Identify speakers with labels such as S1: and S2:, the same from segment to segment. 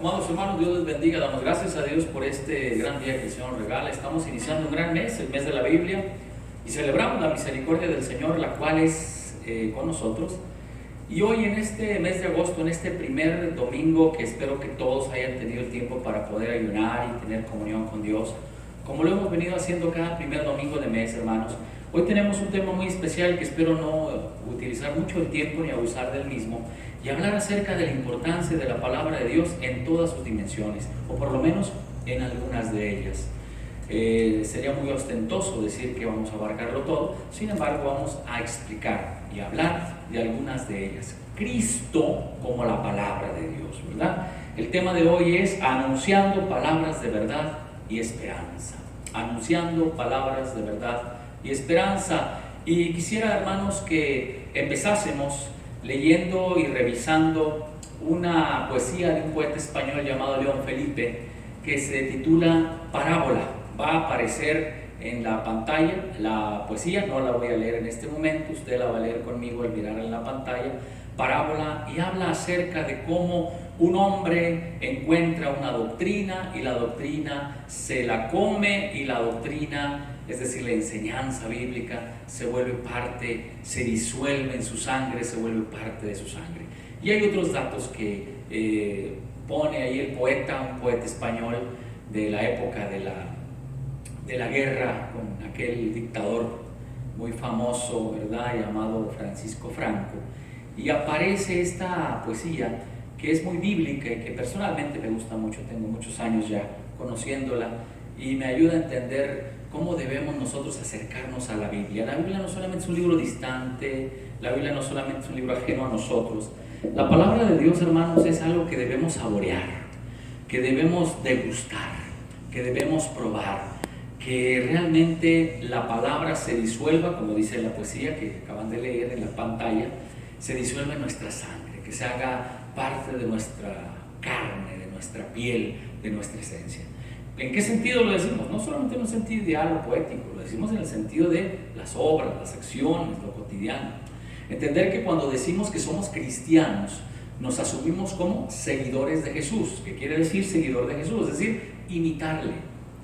S1: Amados hermanos, Dios les bendiga. Damos gracias a Dios por este gran día que el Señor nos regala. Estamos iniciando un gran mes, el mes de la Biblia, y celebramos la misericordia del Señor, la cual es con nosotros. Y hoy en este mes de agosto, en este primer domingo, que espero que todos hayan tenido el tiempo para poder ayunar y tener comunión con Dios, como lo hemos venido haciendo cada primer domingo de mes, hermanos, hoy tenemos un tema muy especial que espero no utilizar mucho el tiempo ni abusar del mismo, y hablar acerca de la importancia de la palabra de Dios en todas sus dimensiones, o por lo menos en algunas de ellas. Sería muy ostentoso decir que vamos a abarcarlo todo, sin embargo vamos a explicar y hablar de algunas de ellas. Cristo como la palabra de Dios, ¿verdad? El tema de hoy es anunciando palabras de verdad y esperanza. Anunciando palabras de verdad y esperanza. Y quisiera, hermanos, que empezásemos leyendo y revisando una poesía de un poeta español llamado León Felipe, que se titula Parábola. Va a aparecer en la pantalla la poesía, no la voy a leer en este momento, usted la va a leer conmigo al mirar en la pantalla. Parábola, y habla acerca de cómo un hombre encuentra una doctrina y la doctrina se la come, y la doctrina, es decir, la enseñanza bíblica, se vuelve parte, se disuelve en su sangre, se vuelve parte de su sangre. Y hay otros datos que pone ahí el poeta, un poeta español de la época de la guerra con aquel dictador muy famoso, ¿verdad?, llamado Francisco Franco. Y aparece esta poesía que es muy bíblica y que personalmente me gusta mucho, tengo muchos años ya conociéndola, y me ayuda a entender cómo debemos nosotros acercarnos a la Biblia. La Biblia no solamente es un libro distante, la Biblia no solamente es un libro ajeno a nosotros. La palabra de Dios, hermanos, es algo que debemos saborear, que debemos degustar, que debemos probar, que realmente la palabra se disuelva, como dice la poesía que acaban de leer en la pantalla, se disuelva en nuestra sangre, que se haga parte de nuestra carne, de nuestra piel, de nuestra esencia. ¿En qué sentido lo decimos? No solamente en un sentido ideal o poético, lo decimos en el sentido de las obras, las acciones, lo cotidiano. Entender que cuando decimos que somos cristianos, nos asumimos como seguidores de Jesús. ¿Qué quiere decir seguidor de Jesús? Es decir, imitarle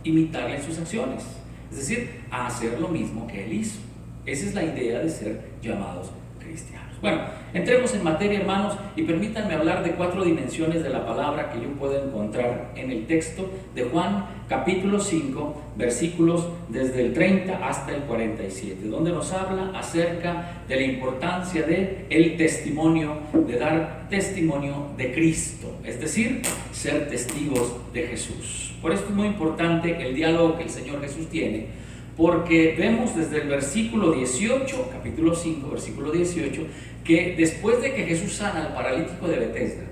S1: en sus acciones, es decir, a hacer lo mismo que Él hizo. Esa es la idea de ser llamados cristianos. Bueno, entremos en materia, hermanos, y permítanme hablar de 4 dimensiones de la palabra que yo puedo encontrar en el texto de Juan, capítulo 5, versículos desde el 30 hasta el 47, donde nos habla acerca de la importancia de el testimonio, de dar testimonio de Cristo, es decir, ser testigos de Jesús. Por esto es muy importante el diálogo que el Señor Jesús tiene, porque vemos desde el versículo 18, capítulo 5, versículo 18, que después de que Jesús sana al paralítico de Betesda,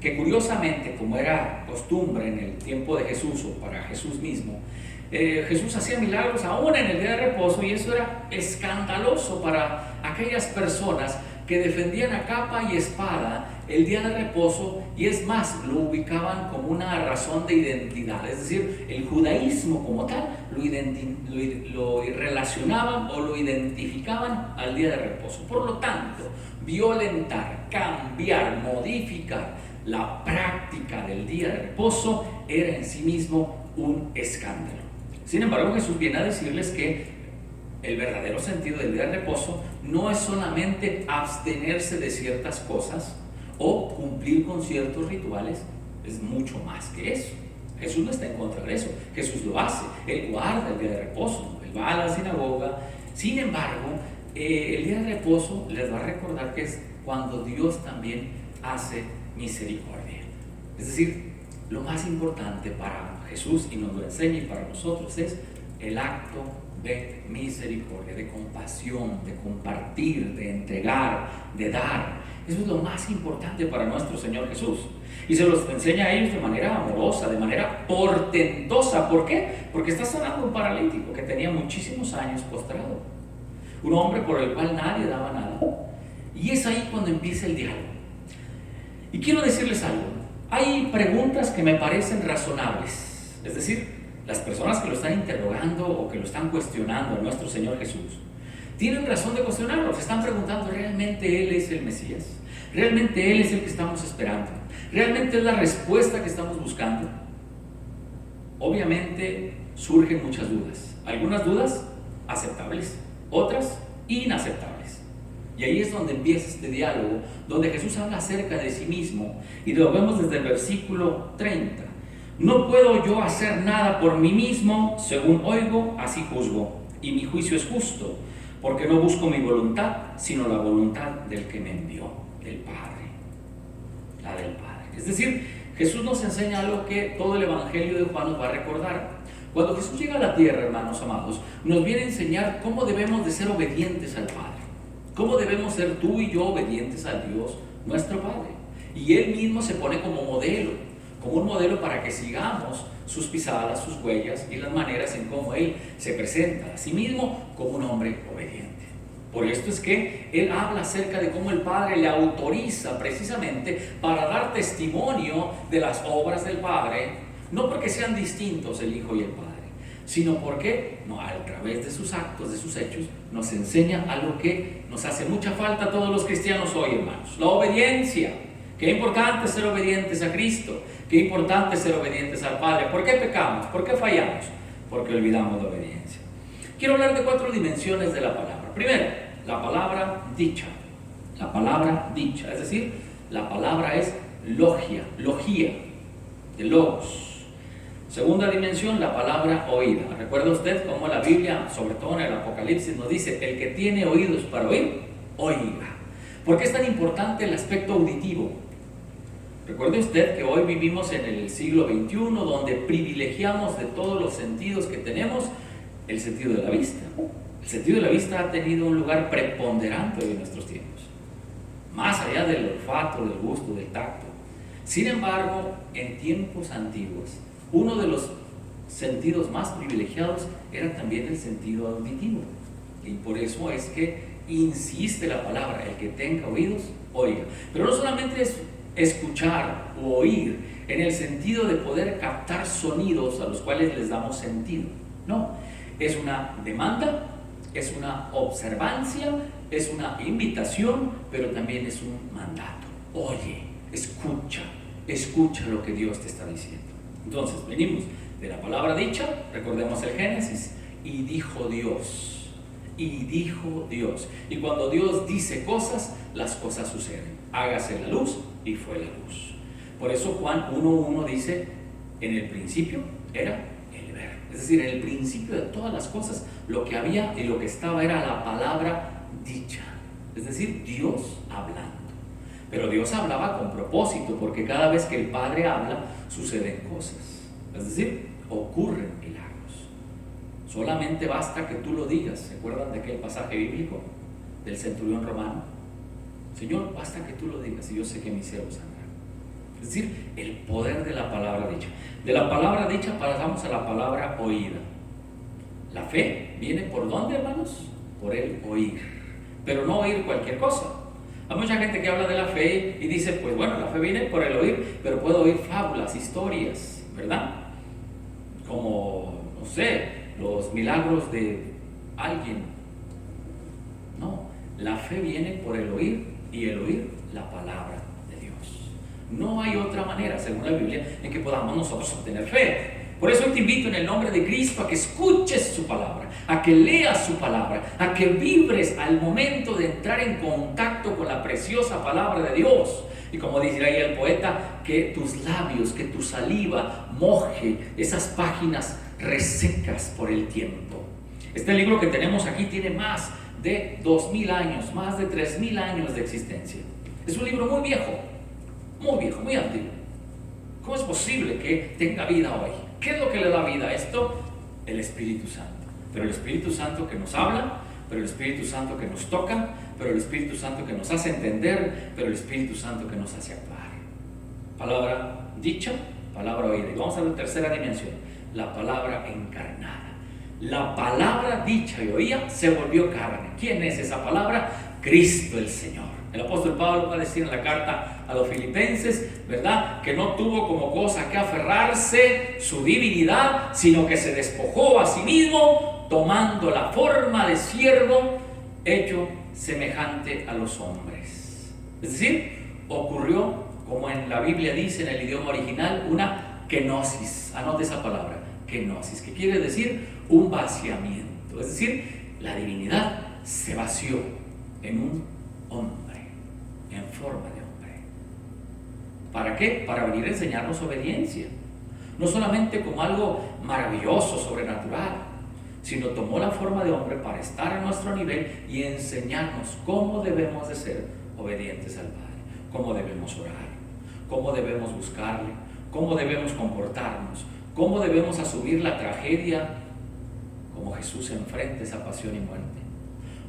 S1: que curiosamente, como era costumbre en el tiempo de Jesús o para Jesús mismo, Jesús hacía milagros aún en el día de reposo, y eso era escandaloso para aquellas personas que defendían a capa y espada el día de reposo, y es más, lo ubicaban como una razón de identidad, es decir, el judaísmo como tal lo relacionaban o lo identificaban al día de reposo. Por lo tanto, violentar, cambiar, modificar la práctica del día de reposo era en sí mismo un escándalo. Sin embargo, Jesús viene a decirles que el verdadero sentido del día de reposo no es solamente abstenerse de ciertas cosas o cumplir con ciertos rituales, es mucho más que eso. Jesús no está en contra de eso, Jesús lo hace, Él guarda el día de reposo, Él va a la sinagoga. Sin embargo, el día de reposo les va a recordar que es cuando Dios también hace misericordia. Es decir, lo más importante para Jesús, y nos lo enseña, y para nosotros, es el acto de misericordia, de compasión, de compartir, de entregar, de dar. Eso es lo más importante para nuestro Señor Jesús, y se los enseña a ellos de manera amorosa, de manera portentosa. ¿Por qué? Porque está sanando un paralítico que tenía muchísimos años postrado, un hombre por el cual nadie daba nada, y es ahí cuando empieza el diálogo. Y quiero decirles algo, hay preguntas que me parecen razonables, es decir, las personas que lo están interrogando o que lo están cuestionando a nuestro Señor Jesús tienen razón de cuestionarlo. Se están preguntando, ¿realmente Él es el Mesías? ¿Realmente Él es el que estamos esperando? ¿Realmente es la respuesta que estamos buscando? Obviamente surgen muchas dudas. Algunas dudas aceptables, otras inaceptables. Y ahí es donde empieza este diálogo, donde Jesús habla acerca de sí mismo. Y lo vemos desde el versículo 30. No puedo yo hacer nada por mí mismo, según oigo, así juzgo. Y mi juicio es justo, porque no busco mi voluntad, sino la voluntad del que me envió, del Padre. La del Padre. Es decir, Jesús nos enseña algo que todo el Evangelio de Juan nos va a recordar. Cuando Jesús llega a la tierra, hermanos amados, nos viene a enseñar cómo debemos de ser obedientes al Padre. Cómo debemos ser tú y yo obedientes a Dios, nuestro Padre. Y Él mismo se pone como modelo, como un modelo para que sigamos sus pisadas, sus huellas y las maneras en cómo Él se presenta a sí mismo como un hombre obediente. Por esto es que Él habla acerca de cómo el Padre le autoriza precisamente para dar testimonio de las obras del Padre, no porque sean distintos el Hijo y el Padre, sino porque a través de sus actos, de sus hechos, nos enseña algo que nos hace mucha falta a todos los cristianos hoy, hermanos: la obediencia. Qué importante ser obedientes a Cristo, qué importante ser obedientes al Padre. ¿Por qué pecamos? ¿Por qué fallamos? Porque olvidamos la obediencia. Quiero hablar de 4 dimensiones de la palabra. Primero, la palabra dicha. La palabra dicha, es decir, la palabra es logía, de logos. Segunda dimensión, la palabra oída. ¿Recuerda usted cómo la Biblia, sobre todo en el Apocalipsis, nos dice: el que tiene oídos para oír, oiga? ¿Por qué es tan importante el aspecto auditivo? Recuerde usted que hoy vivimos en el siglo XXI, donde privilegiamos de todos los sentidos que tenemos el sentido de la vista. El sentido de la vista ha tenido un lugar preponderante en nuestros tiempos, más allá del olfato, del gusto, del tacto. Sin embargo, en tiempos antiguos, uno de los sentidos más privilegiados era también el sentido auditivo. Y por eso es que insiste la palabra: el que tenga oídos, oiga. Pero no solamente es escuchar o oír en el sentido de poder captar sonidos a los cuales les damos sentido. No, es una demanda, es una observancia, es una invitación, pero también es un mandato. Oye, escucha lo que Dios te está diciendo. Entonces, venimos de la palabra dicha, recordemos el Génesis: y dijo Dios. Y dijo Dios. Y cuando Dios dice cosas, las cosas suceden. Hágase la luz, y fue la luz. Por eso Juan 1:1 dice: en el principio era el verbo. Es decir, en el principio de todas las cosas, lo que había y lo que estaba era la palabra dicha. Es decir, Dios hablando. Pero Dios hablaba con propósito, porque cada vez que el Padre habla, suceden cosas. Es decir, ocurren milagros. Solamente basta que tú lo digas. ¿Se acuerdan de aquel pasaje bíblico del centurión romano? Señor, basta que tú lo digas y yo sé que mi siervo sanará. Es decir, el poder de la palabra dicha. De la palabra dicha pasamos a la palabra oída. La fe viene ¿por dónde, hermanos? Por el oír. Pero no oír cualquier cosa. Hay mucha gente que habla de la fe y dice: pues bueno, la fe viene por el oír, pero puedo oír fábulas, historias, ¿verdad? Como, no sé, los milagros de alguien. No, la fe viene por el oír, y el oír la palabra de Dios. No hay otra manera, según la Biblia, en que podamos nosotros obtener fe. Por eso te invito en el nombre de Cristo a que escuches su palabra, a que leas su palabra, a que vibres al momento de entrar en contacto con la preciosa palabra de Dios. Y como dice ahí el poeta, que tus labios, que tu saliva moje esas páginas resecas por el tiempo. Este libro que tenemos aquí tiene más de 2000 años, más de 3000 años de existencia. Es un libro muy viejo, muy antiguo. ¿Cómo es posible que tenga vida hoy? ¿Qué es lo que le da vida a esto? El Espíritu Santo. Pero el Espíritu Santo que nos habla, pero el Espíritu Santo que nos toca, pero el Espíritu Santo que nos hace entender, pero el Espíritu Santo que nos hace actuar. Palabra dicha, palabra oída. Y vamos a la tercera dimensión: la palabra encarnada. La palabra dicha y oída se volvió carne. ¿Quién es esa palabra? Cristo el Señor. El apóstol Pablo va a decir en la carta a los Filipenses, ¿verdad?, que no tuvo como cosa que aferrarse su divinidad, sino que se despojó a sí mismo, tomando la forma de siervo, hecho semejante a los hombres. Es decir, ocurrió como en la Biblia dice en el idioma original, una kenosis. Anote esa palabra, kenosis, que quiere decir un vaciamiento. Es decir, la divinidad se vació en un hombre, en forma de hombre. ¿Para qué? Para venir a enseñarnos obediencia. No solamente como algo maravilloso, sobrenatural, sino tomó la forma de hombre para estar a nuestro nivel y enseñarnos cómo debemos de ser obedientes al Padre, cómo debemos orar, cómo debemos buscarle, cómo debemos comportarnos, cómo debemos asumir la tragedia como Jesús enfrenta esa pasión y muerte,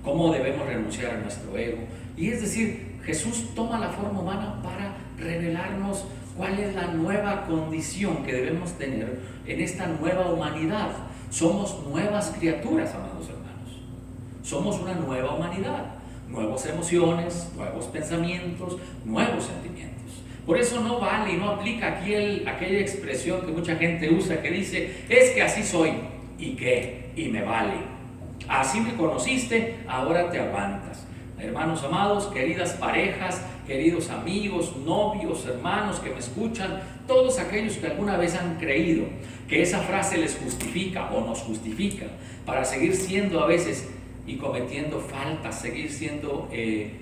S1: cómo debemos renunciar a nuestro ego. Y es decir, Jesús toma la forma humana para revelarnos cuál es la nueva condición que debemos tener en esta nueva humanidad. Somos nuevas criaturas, amados hermanos. Somos una nueva humanidad, nuevas emociones, nuevos pensamientos, nuevos sentimientos. Por eso no vale y no aplica aquella expresión que mucha gente usa que dice, es que así soy, ¿y qué? Y me vale. Así me conociste, ahora te aguantas. Hermanos amados, queridas parejas, queridos amigos, novios, hermanos que me escuchan, todos aquellos que alguna vez han creído que esa frase les justifica o nos justifica para seguir siendo a veces y cometiendo faltas, seguir siendo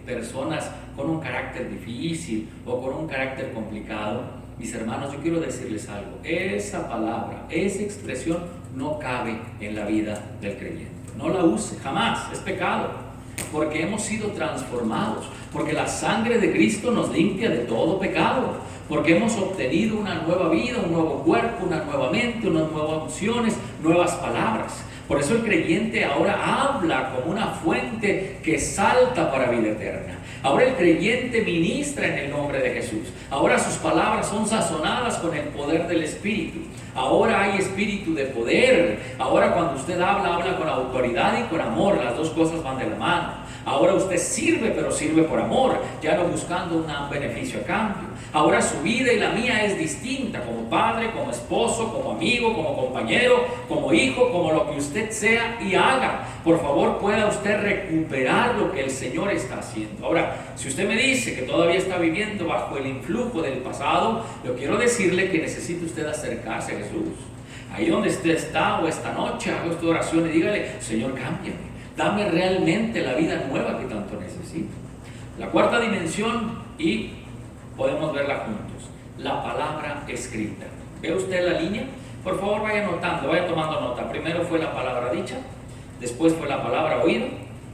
S1: personas con un carácter difícil o con un carácter complicado. Mis hermanos, yo quiero decirles algo, esa palabra, esa expresión no cabe en la vida del creyente. No la use, jamás, es pecado, porque hemos sido transformados, porque la sangre de Cristo nos limpia de todo pecado, porque hemos obtenido una nueva vida, un nuevo cuerpo, una nueva mente, unas nuevas emociones, nuevas palabras. Por eso el creyente ahora habla como una fuente que salta para vida eterna. Ahora el creyente ministra en el nombre de Jesús. Ahora sus palabras son sazonadas con el poder del Espíritu. Ahora hay espíritu de poder. Ahora cuando usted habla con autoridad y con amor. Las dos cosas van de la mano. Ahora usted sirve, pero sirve por amor, ya no buscando un beneficio a cambio. Ahora su vida y la mía es distinta, como padre, como esposo, como amigo, como compañero, como hijo, como lo que usted sea y haga. Por favor, pueda usted recuperar lo que el Señor está haciendo. Ahora, si usted me dice que todavía está viviendo bajo el influjo del pasado, yo quiero decirle que necesita usted acercarse a Jesús. Ahí donde usted está o esta noche, haga esta oración y dígale, Señor, cámbiame. Dame realmente la vida nueva que tanto necesito. La cuarta dimensión, y podemos verla juntos, la palabra escrita. ¿Ve usted la línea? Por favor, vaya anotando, vaya tomando nota. Primero fue la palabra dicha, después fue la palabra oída,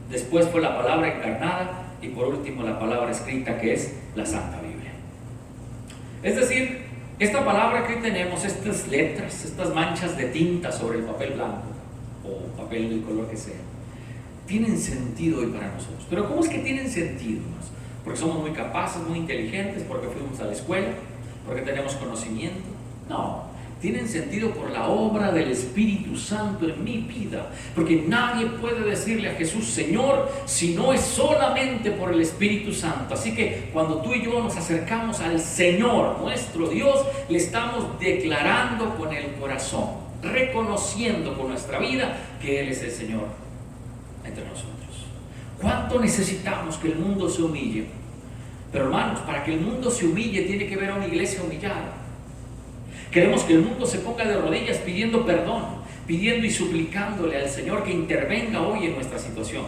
S1: después fue la palabra encarnada y por último la palabra escrita, que es la Santa Biblia. Es decir, esta palabra que hoy tenemos, estas letras, estas manchas de tinta sobre el papel blanco o papel del color que sea, tienen sentido hoy para nosotros. Pero ¿cómo es que tienen sentido? ¿Porque somos muy capaces, muy inteligentes? ¿Porque fuimos a la escuela? ¿Porque tenemos conocimiento? No, tienen sentido por la obra del Espíritu Santo en mi vida. Porque nadie puede decirle a Jesús, Señor, si no es solamente por el Espíritu Santo. Así que cuando tú y yo nos acercamos al Señor, nuestro Dios, le estamos declarando con el corazón, reconociendo con nuestra vida que Él es el Señor entre nosotros. ¿Cuánto necesitamos que el mundo se humille? Pero hermanos, para que el mundo se humille tiene que ver a una iglesia humillada. Queremos que el mundo se ponga de rodillas pidiendo perdón, pidiendo y suplicándole al Señor que intervenga hoy en nuestra situación.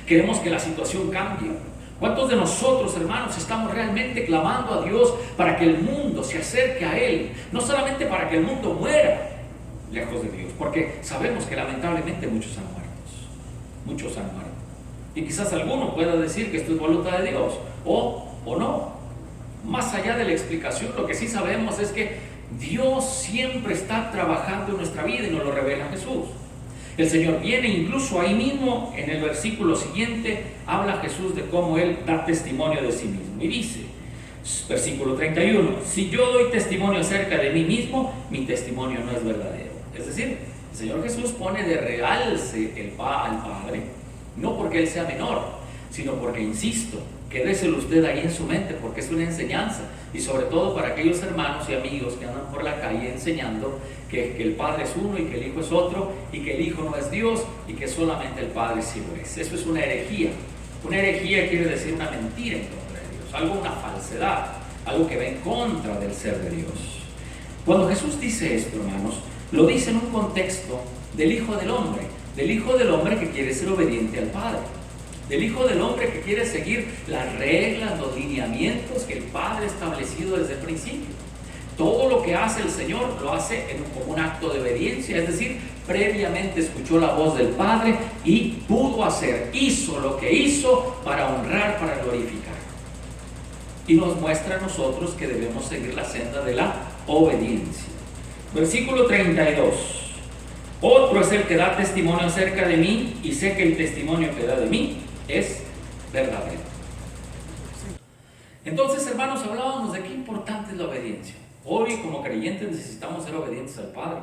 S1: Queremos que la situación cambie. ¿Cuántos de nosotros, hermanos, estamos realmente clamando a Dios para que el mundo se acerque a Él? No solamente para que el mundo muera lejos de Dios, porque sabemos que lamentablemente muchos han muerto. Muchos han muerto. Y quizás alguno pueda decir que esto es voluntad de Dios, o no. Más allá de la explicación, lo que sí sabemos es que Dios siempre está trabajando en nuestra vida y nos lo revela Jesús. El Señor viene, incluso ahí mismo, en el versículo siguiente, habla Jesús de cómo Él da testimonio de sí mismo. Y dice, versículo 31, si yo doy testimonio acerca de mí mismo, mi testimonio no es verdadero. Es decir, el Señor Jesús pone de realce al Padre, no porque Él sea menor, sino porque, insisto, quédeselo usted ahí en su mente, porque es una enseñanza, y sobre todo para aquellos hermanos y amigos que andan por la calle enseñando que el Padre es uno y que el Hijo es otro, y que el Hijo no es Dios, y que solamente el Padre sí lo es. Eso es una herejía. Una herejía quiere decir una mentira en contra de Dios, una falsedad, algo que va en contra del ser de Dios. Cuando Jesús dice esto, hermanos, lo dice en un contexto del Hijo del Hombre que quiere ser obediente al Padre, del Hijo del Hombre que quiere seguir las reglas, los lineamientos que el Padre ha establecido desde el principio. Todo lo que hace el Señor lo hace como un acto de obediencia, es decir, previamente escuchó la voz del Padre y hizo lo que hizo para honrar, para glorificar. Y nos muestra a nosotros que debemos seguir la senda de la obediencia. Versículo 32. Otro es el que da testimonio acerca de mí, y sé que el testimonio que da de mí es verdadero. Entonces, hermanos, hablábamos de qué importante es la obediencia. Hoy, como creyentes, necesitamos ser obedientes al Padre,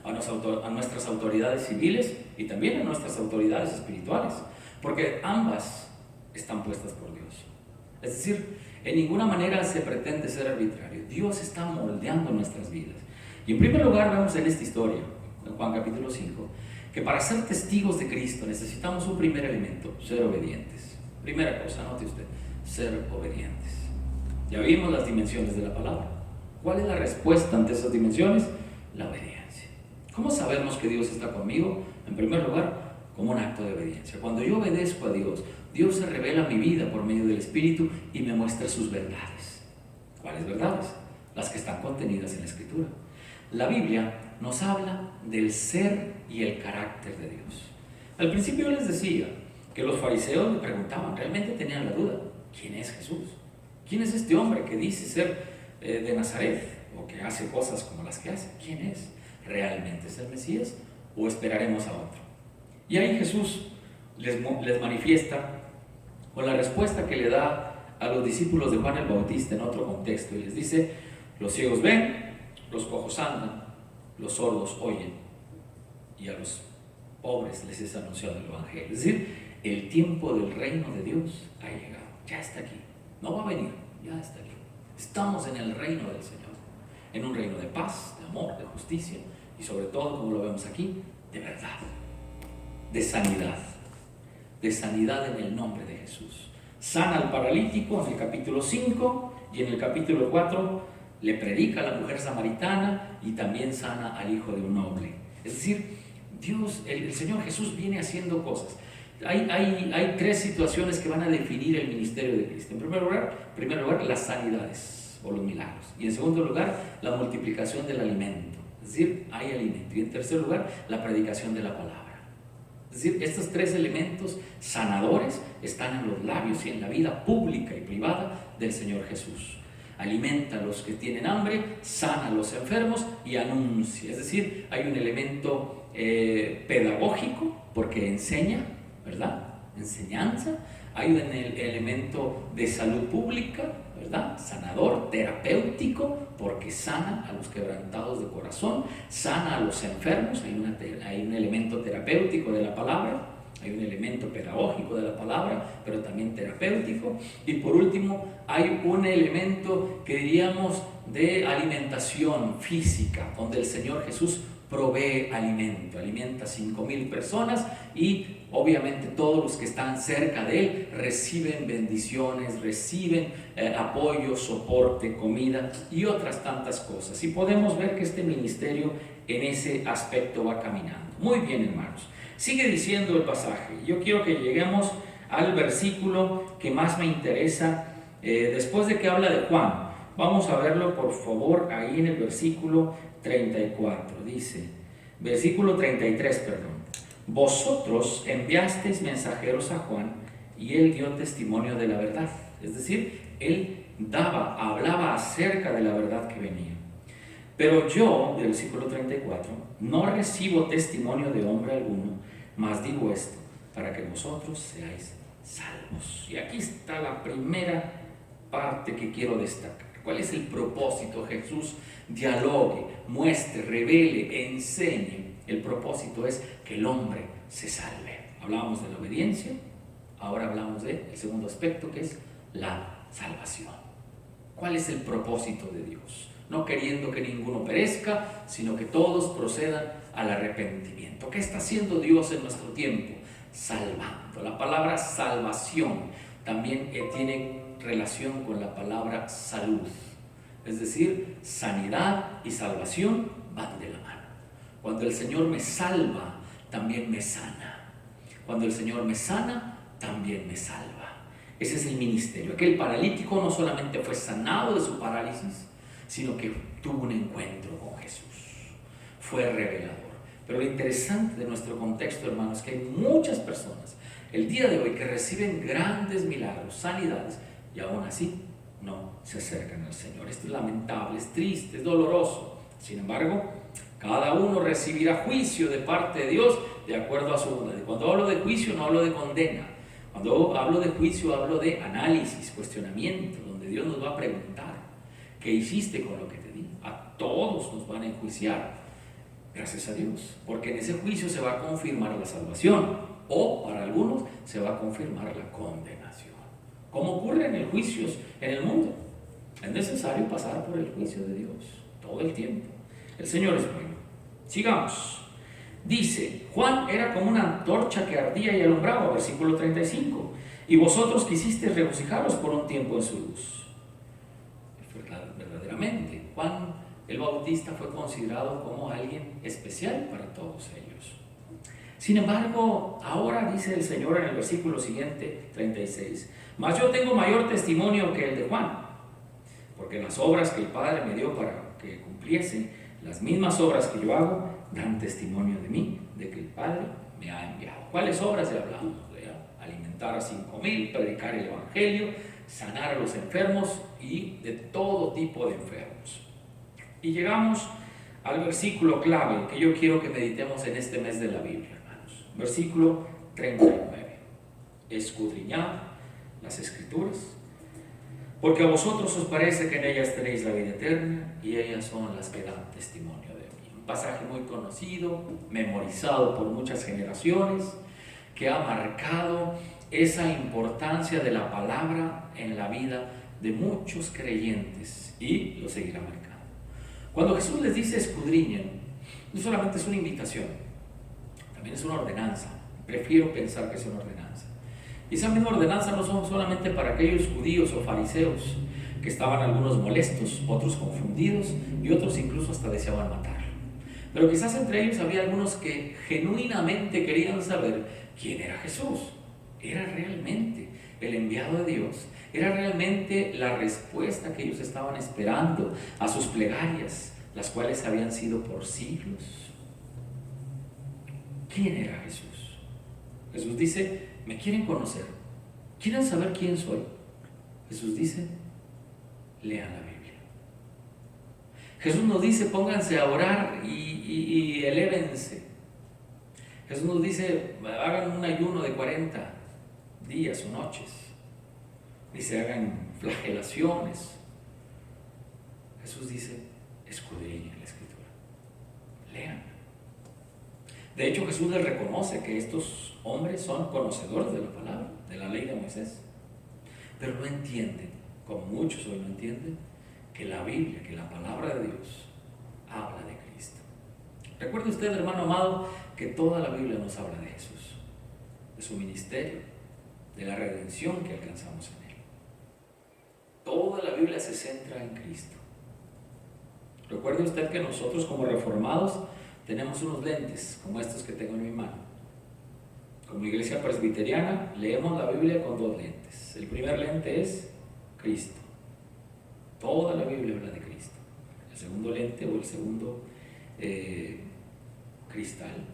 S1: a nuestras autoridades civiles y también a nuestras autoridades espirituales, porque ambas están puestas por Dios. Es decir, en ninguna manera se pretende ser arbitrario. Dios está moldeando nuestras vidas. Y en primer lugar, vemos en esta historia, en Juan capítulo 5, que para ser testigos de Cristo necesitamos un primer elemento: ser obedientes. Primera cosa, note usted, ser obedientes. Ya vimos las dimensiones de la palabra. ¿Cuál es la respuesta ante esas dimensiones? La obediencia. ¿Cómo sabemos que Dios está conmigo? En primer lugar, como un acto de obediencia. Cuando yo obedezco a Dios, Dios se revela a mi vida por medio del Espíritu y me muestra sus verdades. ¿Cuáles verdades? Las que están contenidas en la Escritura. La Biblia nos habla del ser y el carácter de Dios. Al principio les decía que los fariseos le preguntaban, realmente tenían la duda: ¿quién es Jesús? ¿Quién es este hombre que dice ser de Nazaret, o que hace cosas como las que hace? ¿Quién es? ¿Realmente es el Mesías o esperaremos a otro? Y ahí Jesús les manifiesta con la respuesta que le da a los discípulos de Juan el Bautista en otro contexto, y les dice: los ciegos ven, los cojos andan, los sordos oyen, y a los pobres les es anunciado el Evangelio. Es decir, el tiempo del reino de Dios ha llegado, ya está aquí, no va a venir, ya está aquí. Estamos en el reino del Señor, en un reino de paz, de amor, de justicia y sobre todo, como lo vemos aquí, de verdad, de sanidad en el nombre de Jesús. Sana al paralítico en el capítulo 5, y en el capítulo 4 le predica a la mujer samaritana y también sana al hijo de un noble. Es decir, Dios, el Señor Jesús viene haciendo cosas. Hay tres situaciones que van a definir el ministerio de Cristo. En primer lugar, las sanidades o los milagros. Y en segundo lugar, la multiplicación del alimento. Es decir, hay alimento. Y en tercer lugar, la predicación de la palabra. Es decir, estos tres elementos sanadores están en los labios y en la vida pública y privada del Señor Jesús. Alimenta a los que tienen hambre, sana a los enfermos y anuncia. Es decir, hay un elemento pedagógico, porque enseña, ¿verdad? Enseñanza. Hay un elemento de salud pública, ¿verdad? Sanador, terapéutico, porque sana a los quebrantados de corazón, sana a los enfermos. Hay un elemento terapéutico de la palabra, hay un elemento pedagógico de la palabra, pero también terapéutico. Y por último, hay un elemento que diríamos de alimentación física, donde el Señor Jesús provee alimento, alimenta a 5,000 personas, y obviamente todos los que están cerca de Él reciben bendiciones, reciben apoyo, soporte, comida y otras tantas cosas. Y podemos ver que este ministerio en ese aspecto va caminando. Muy bien, hermanos. Sigue diciendo el pasaje. Yo quiero que lleguemos al versículo que más me interesa, después de que habla de Juan. Vamos a verlo, por favor, ahí en el versículo 34. Dice, versículo 33, perdón. Vosotros enviasteis mensajeros a Juan, y él dio testimonio de la verdad. Es decir, él hablaba acerca de la verdad que venía. Pero yo, del versículo 34, no recibo testimonio de hombre alguno, mas digo esto, para que vosotros seáis salvos. Y aquí está la primera parte que quiero destacar. ¿Cuál es el propósito? Jesús dialogue, muestre, revele, enseñe. El propósito es que el hombre se salve. Hablábamos de la obediencia, ahora hablamos del segundo aspecto, que es la salvación. ¿Cuál es el propósito de Dios? No queriendo que ninguno perezca, sino que todos procedan al arrepentimiento. ¿Qué está haciendo Dios en nuestro tiempo? Salvando. La palabra salvación también tiene relación con la palabra salud. Es decir, sanidad y salvación van de la mano. Cuando el Señor me salva, también me sana. Cuando el Señor me sana, también me salva. Ese es el ministerio. Aquel paralítico no solamente fue sanado de su parálisis, sino que tuvo un encuentro con Jesús. Fue revelador. Pero lo interesante de nuestro contexto, hermanos, es que hay muchas personas el día de hoy que reciben grandes milagros, sanidades, y aún así no se acercan al Señor. Esto es lamentable, es triste, es doloroso. Sin embargo, cada uno recibirá juicio de parte de Dios de acuerdo a su bondad. Y cuando hablo de juicio, no hablo de condena. Cuando hablo de juicio, hablo de análisis, cuestionamiento, donde Dios nos va a preguntar: ¿qué hiciste con lo que te di? A todos nos van a enjuiciar, gracias a Dios, porque en ese juicio se va a confirmar la salvación, o para algunos se va a confirmar la condenación. Como ocurre en el juicio en el mundo, es necesario pasar por el juicio de Dios todo el tiempo. El Señor es bueno. Sigamos. Dice, Juan era como una antorcha que ardía y alumbraba, versículo 35. Y vosotros quisisteis regocijaros por un tiempo en su luz. Verdaderamente, Juan el Bautista fue considerado como alguien especial para todos ellos. Sin embargo, ahora dice el Señor en el versículo siguiente, 36, mas yo tengo mayor testimonio que el de Juan, porque las obras que el Padre me dio para que cumpliese, las mismas obras que yo hago, dan testimonio de mí, de que el Padre me ha enviado. ¿Cuáles obras ya hablamos? Alimentar a 5,000, predicar el Evangelio, sanar a los enfermos y de todo tipo de enfermos. Y llegamos al versículo clave que yo quiero que meditemos en este mes de la Biblia, hermanos. Versículo 39. Escudriñad las Escrituras, porque a vosotros os parece que en ellas tenéis la vida eterna, y ellas son las que dan testimonio de mí. Un pasaje muy conocido, memorizado por muchas generaciones, que ha marcado esa importancia de la palabra en la vida de muchos creyentes, y lo seguirá marcando. Cuando Jesús les dice escudriñen, no solamente es una invitación, también es una ordenanza. Prefiero pensar que es una ordenanza. Y esa misma ordenanza no son solamente para aquellos judíos o fariseos, que estaban algunos molestos, otros confundidos y otros incluso hasta deseaban matarlo. Pero quizás entre ellos había algunos que genuinamente querían saber quién era Jesús. ¿Era realmente el enviado de Dios? ¿Era realmente la respuesta que ellos estaban esperando a sus plegarias, las cuales habían sido por siglos? ¿Quién era Jesús? Jesús dice, ¿me quieren conocer? ¿Quieren saber quién soy? Jesús dice, lean la Biblia. Jesús nos dice, pónganse a orar y elévense. Jesús nos dice, hagan un ayuno de 40 días o noches. Dice, hagan flagelaciones. Jesús dice, escudriñen la Escritura, lean. De hecho, Jesús les reconoce que estos hombres son conocedores de la palabra, de la ley de Moisés, pero no entienden, como muchos hoy no entienden, que la Biblia, que la palabra de Dios habla de Cristo. Recuerde usted, hermano amado, que toda la Biblia nos habla de Jesús, de su ministerio, de la redención que alcanzamos en Él. Toda la Biblia se centra en Cristo. Recuerde usted que nosotros como reformados tenemos unos lentes como estos que tengo en mi mano. Como iglesia presbiteriana leemos la Biblia con 2 lentes. El primer lente es Cristo. Toda la Biblia habla de Cristo. El segundo lente o el segundo cristal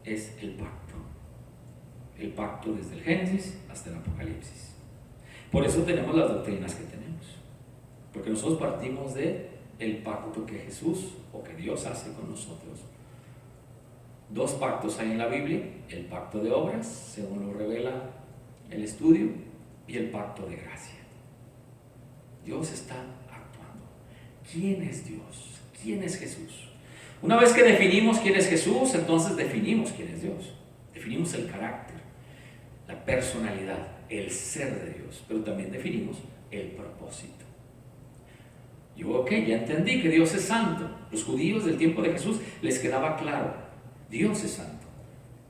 S1: es el pacto. El pacto desde el Génesis hasta el Apocalipsis. Por eso tenemos las doctrinas que tenemos. Porque nosotros partimos de el pacto que Jesús o que Dios hace con nosotros. 2 pactos hay en la Biblia: el pacto de obras, según lo revela el estudio, y el pacto de gracia. Dios está actuando. ¿Quién es Dios? ¿Quién es Jesús? Una vez que definimos quién es Jesús, entonces definimos quién es Dios. Definimos el carácter, la personalidad, el ser de Dios, pero también definimos el propósito. Yo, ya entendí que Dios es santo. Los judíos del tiempo de Jesús les quedaba claro, Dios es santo.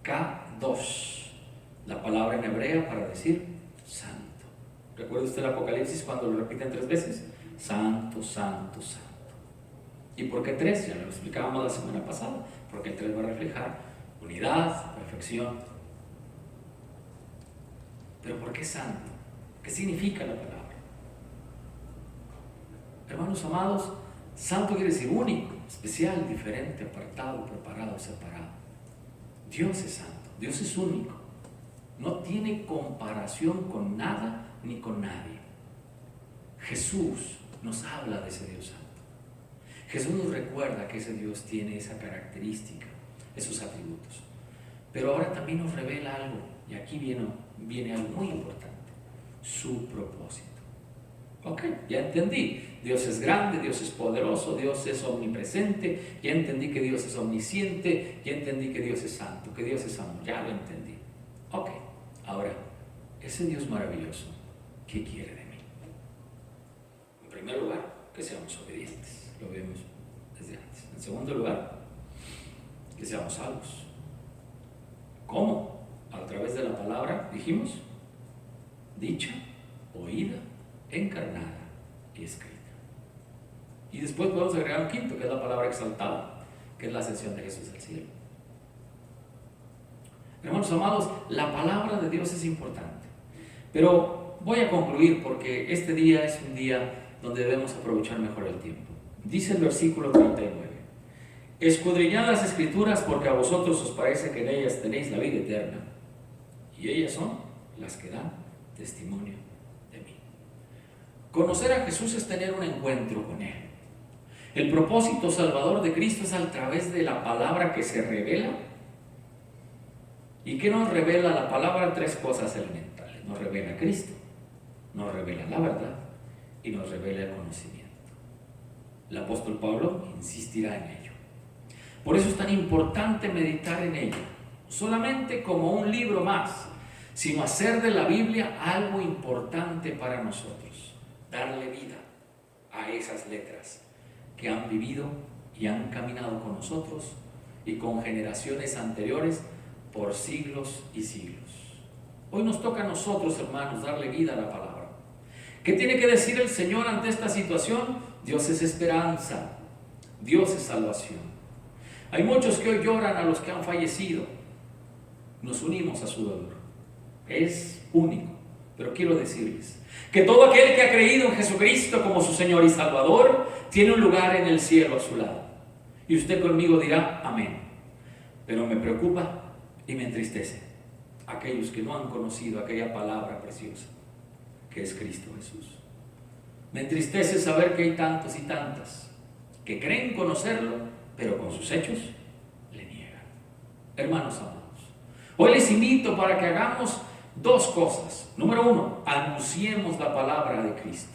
S1: Kadosh, la palabra en hebrea para decir santo. ¿Recuerda usted el Apocalipsis cuando lo repiten 3 veces? santo, santo, santo. ¿Y por qué 3? Ya lo explicábamos la semana pasada, porque el 3 va a reflejar unidad, perfección. Pero ¿por qué santo? ¿Qué significa la palabra? Hermanos amados, santo quiere decir único, especial, diferente, apartado, preparado, separado. Dios es santo, Dios es único. No tiene comparación con nada ni con nadie. Jesús nos habla de ese Dios santo. Jesús nos recuerda que ese Dios tiene esa característica, esos atributos. Pero ahora también nos revela algo, y aquí viene algo muy importante, su propósito. Ok, ya entendí. Dios es grande, Dios es poderoso, Dios es omnipresente, ya entendí que Dios es omnisciente, ya entendí que Dios es santo, que Dios es amor, ya lo entendí. Ok, ahora, ese Dios maravilloso, ¿qué quiere de mí? En primer lugar, que seamos obedientes, lo vemos desde antes. En segundo lugar, que seamos salvos. ¿Cómo? A través de la palabra, dijimos, dicha, oída, encarnada y escrita. Y después podemos agregar un quinto, que es la palabra exaltada, que es la ascensión de Jesús al cielo. Hermanos amados, la palabra de Dios es importante. Pero voy a concluir porque este día es un día donde debemos aprovechar mejor el tiempo. Dice el versículo 39. Escudriñad las Escrituras porque a vosotros os parece que en ellas tenéis la vida eterna. Y ellas son las que dan testimonio de mí. Conocer a Jesús es tener un encuentro con Él. El propósito salvador de Cristo es a través de la palabra que se revela. ¿Y qué nos revela la palabra? 3 cosas elementales. Nos revela a Cristo, nos revela la verdad y nos revela el conocimiento. El apóstol Pablo insistirá en ello. Por eso es tan importante meditar en ello, no solamente como un libro más, sino hacer de la Biblia algo importante para nosotros, darle vida a esas letras que han vivido y han caminado con nosotros y con generaciones anteriores por siglos y siglos. Hoy nos toca a nosotros, hermanos, darle vida a la palabra. ¿Qué tiene que decir el Señor ante esta situación? Dios es esperanza, Dios es salvación. Hay muchos que hoy lloran a los que han fallecido. Nos unimos a su dolor. Es único, pero quiero decirles que todo aquel que ha creído en Jesucristo como su Señor y Salvador tiene un lugar en el cielo a su lado. Y usted conmigo dirá amén. Pero me preocupa y me entristece aquellos que no han conocido aquella palabra preciosa que es Cristo Jesús. Me entristece saber que hay tantos y tantas que creen conocerlo, pero con sus hechos le niegan. Hermanos amados, hoy les invito para que hagamos 2 cosas. Número 1, anunciemos la palabra de Cristo.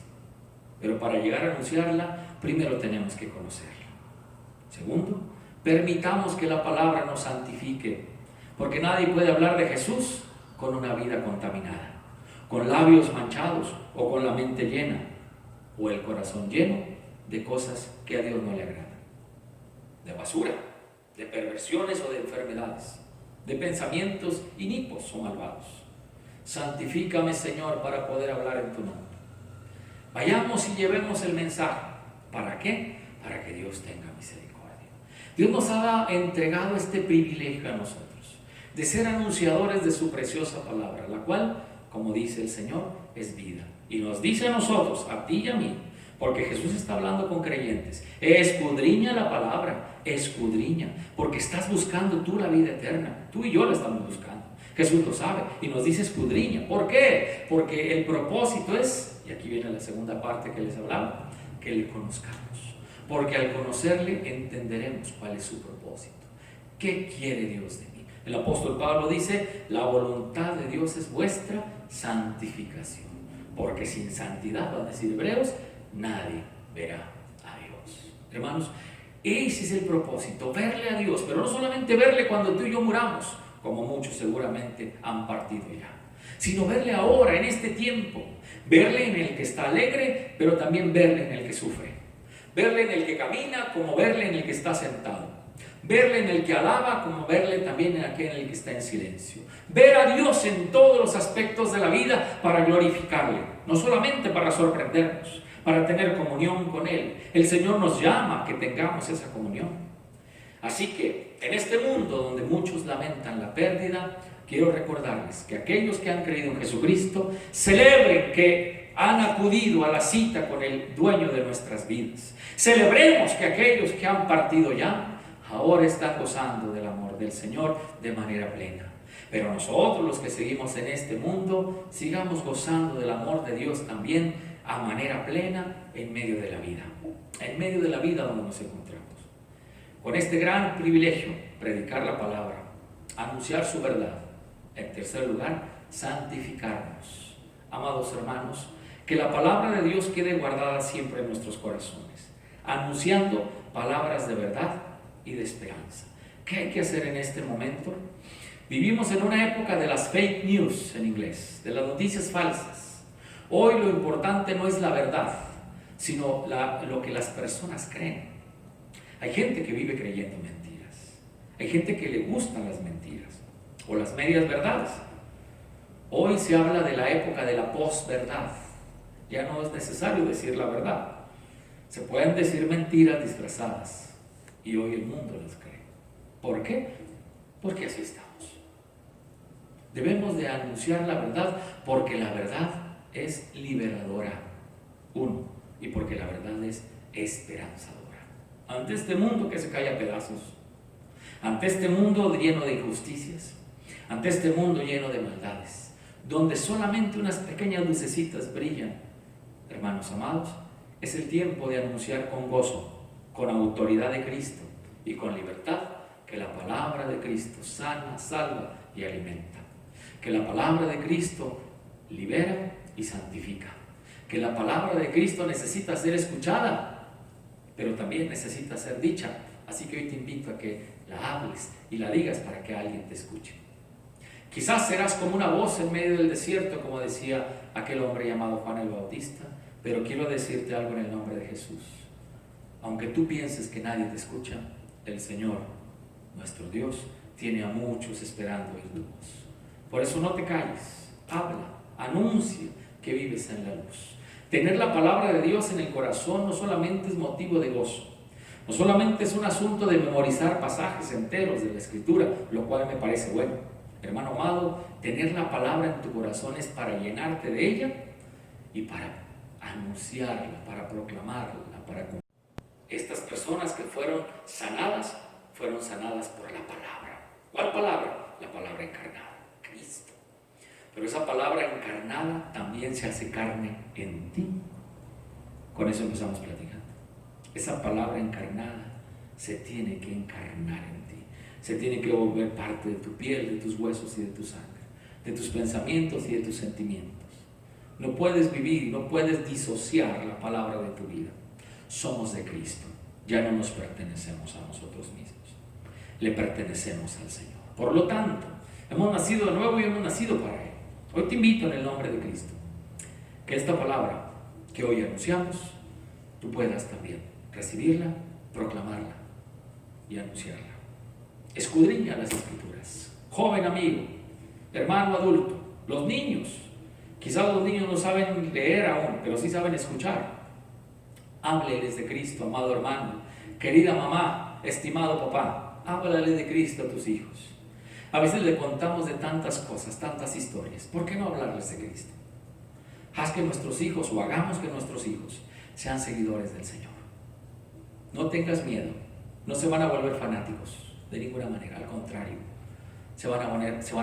S1: Pero para llegar a anunciarla, primero tenemos que conocerla. Segundo, permitamos que la palabra nos santifique, porque nadie puede hablar de Jesús con una vida contaminada, con labios manchados o con la mente llena o el corazón lleno de cosas que a Dios no le agradan, de basura, de perversiones o de enfermedades, de pensamientos inicuos o malvados. Santifícame, Señor, para poder hablar en tu nombre. Vayamos y llevemos el mensaje. ¿Para qué? Para que Dios tenga misericordia. Dios nos ha entregado este privilegio a nosotros, de ser anunciadores de su preciosa palabra, la cual, como dice el Señor, es vida. Y nos dice a nosotros, a ti y a mí, porque Jesús está hablando con creyentes, escudriña la palabra, escudriña, porque estás buscando tú la vida eterna. Tú y yo la estamos buscando. Jesús lo sabe y nos dice escudriña. ¿Por qué? Porque el propósito es, y aquí viene la segunda parte que les hablaba, que le conozcamos. Porque al conocerle entenderemos cuál es su propósito. ¿Qué quiere Dios de mí? El apóstol Pablo dice, la voluntad de Dios es vuestra santificación. Porque sin santidad, van a decir hebreos, nadie verá a Dios. Hermanos, ese es el propósito, verle a Dios, pero no solamente verle cuando tú y yo muramos, como muchos seguramente han partido ya, sino verle ahora, en este tiempo, verle en el que está alegre, pero también verle en el que sufre, verle en el que camina como verle en el que está sentado, Verle en el que alaba como verle también en aquel en el que está en silencio. Ver a Dios en todos los aspectos de la vida para glorificarle, no solamente para sorprendernos, para tener comunión con Él. El Señor nos llama a que tengamos esa comunión. Así que en este mundo donde muchos lamentan la pérdida, quiero recordarles que aquellos que han creído en Jesucristo celebren que han acudido a la cita con el dueño de nuestras vidas. Celebremos que aquellos que han partido ya ahora están gozando del amor del Señor de manera plena. Pero nosotros, los que seguimos en este mundo, sigamos gozando del amor de Dios también a manera plena en medio de la vida. En medio de la vida donde nos encontramos. Con este gran privilegio, predicar la palabra, anunciar su verdad. En tercer lugar, santificarnos. Amados hermanos, que la palabra de Dios quede guardada siempre en nuestros corazones, anunciando palabras de verdad y de esperanza. ¿Qué hay que hacer en este momento? Vivimos en una época de las fake news en inglés, de las noticias falsas. Hoy lo importante no es la verdad, sino lo que las personas creen. Hay gente que vive creyendo mentiras. Hay gente que le gustan las mentiras o las medias verdades. Hoy se habla de la época de la posverdad. Ya no es necesario decir la verdad. Se pueden decir mentiras disfrazadas y hoy el mundo las cree. ¿Por qué? Porque así estamos. Debemos de anunciar la verdad porque la verdad es liberadora. Uno, y porque la verdad es esperanzadora. Ante este mundo que se cae a pedazos, ante este mundo lleno de injusticias, ante este mundo lleno de maldades, donde solamente unas pequeñas lucecitas brillan, hermanos amados, es el tiempo de anunciar con gozo, con autoridad de Cristo y con libertad, que la palabra de Cristo sana, salva y alimenta. Que la palabra de Cristo libera y santifica. Que la palabra de Cristo necesita ser escuchada, pero también necesita ser dicha. Así que hoy te invito a que la hables y la digas para que alguien te escuche. Quizás serás como una voz en medio del desierto, como decía aquel hombre llamado Juan el Bautista, pero quiero decirte algo en el nombre de Jesús. Aunque tú pienses que nadie te escucha, el Señor, nuestro Dios, tiene a muchos esperando oír tu voz. Por eso no te calles, habla, anuncia que vives en la luz. Tener la palabra de Dios en el corazón no solamente es motivo de gozo, no solamente es un asunto de memorizar pasajes enteros de la Escritura, lo cual me parece bueno. Hermano amado, tener la palabra en tu corazón es para llenarte de ella y para anunciarla, para proclamarla, para cumplir. Estas personas que fueron sanadas por la palabra. ¿Cuál palabra? La palabra encarnada, Cristo. Pero esa palabra encarnada también se hace carne en ti. Con eso empezamos platicando. Esa palabra encarnada se tiene que encarnar en ti. Se tiene que volver parte de tu piel, de tus huesos y de tu sangre, de tus pensamientos y de tus sentimientos. No puedes vivir, no puedes disociar la palabra de tu vida. Somos de Cristo, ya no nos pertenecemos a nosotros mismos, le pertenecemos al Señor. Por lo tanto, hemos nacido de nuevo y hemos nacido para Él. Hoy te invito en el nombre de Cristo, que esta palabra que hoy anunciamos, tú puedas también recibirla, proclamarla y anunciarla. Escudriña las Escrituras. Joven amigo, hermano adulto, los niños. Quizás los niños no saben leer aún, pero sí saben escuchar. Hábleles de Cristo, amado hermano, querida mamá, estimado papá. Háblale de Cristo a tus hijos. A veces le contamos de tantas cosas, tantas historias. ¿Por qué no hablarles de Cristo? Haz que nuestros hijos, o hagamos que nuestros hijos, sean seguidores del Señor. No tengas miedo, no se van a volver fanáticos de ninguna manera, al contrario, se van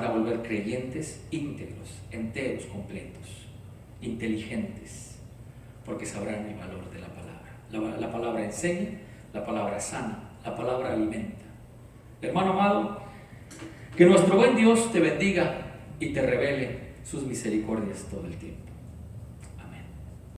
S1: a volver creyentes íntegros, enteros, completos, inteligentes, porque sabrán el valor de la palabra. La palabra enseña, la palabra sana, la palabra alimenta. Hermano amado, que nuestro buen Dios te bendiga y te revele sus misericordias todo el tiempo.